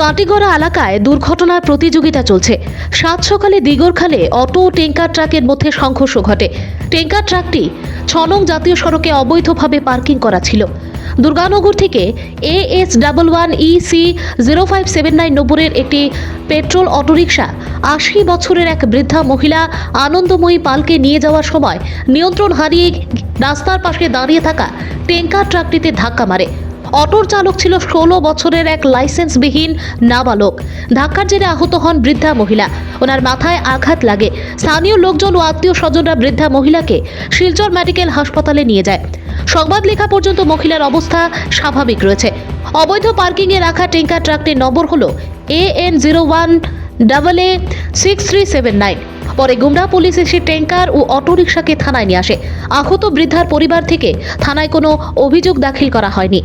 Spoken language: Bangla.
কাটিগড়া এলাকায় দুর্ঘটনার প্রতিযোগিতা চলছে। সাত সকালে দিগরখালে অটো ও ট্যাঙ্কার ট্রাকের মধ্যে সংঘর্ষ ঘটে। ট্যাঙ্কার ট্রাকটি ৬ নং জাতীয় সড়কে অবৈধভাবে পার্কিং করা ছিল। দুর্গানগর থেকে AS11EC 0579 নম্বরের একটি পেট্রোল অটোরিকশা ৮০ বছরের এক বৃদ্ধা মহিলা আনন্দময়ী পালকে নিয়ে যাওয়ার সময় নিয়ন্ত্রণ হারিয়ে রাস্তার পাশে দাঁড়িয়ে থাকা ট্যাঙ্কার ট্রাকটিতে ধাক্কা মারে। অটোর চালক ছিল ১৬ বছরের এক লাইসেন্সবিহীন নাবালক। ধাক্কার জেরে আহত হন বৃদ্ধা মহিলা। ওনার মাথায় আঘাত লাগে। স্থানীয় লোকজন ও আত্মীয় স্বজনরা বৃদ্ধা মহিলাকে শিলচর মেডিকেল হাসপাতালে নিয়ে যায়। সংবাদ লেখা পর্যন্ত মহিলার অবস্থা স্বাভাবিক রয়েছে। অবৈধ পার্কিংয়ে রাখা ট্যাঙ্কার ট্রাকটির নম্বর হলো AN01AA6379। পরে গুমরা পুলিশ এসে ট্যাঙ্কার ও অটোরিকশাকে থানায় নিয়ে আসে। আহত বৃদ্ধার পরিবার থেকে থানায় কোনো অভিযোগ দাখিল করা হয়নি।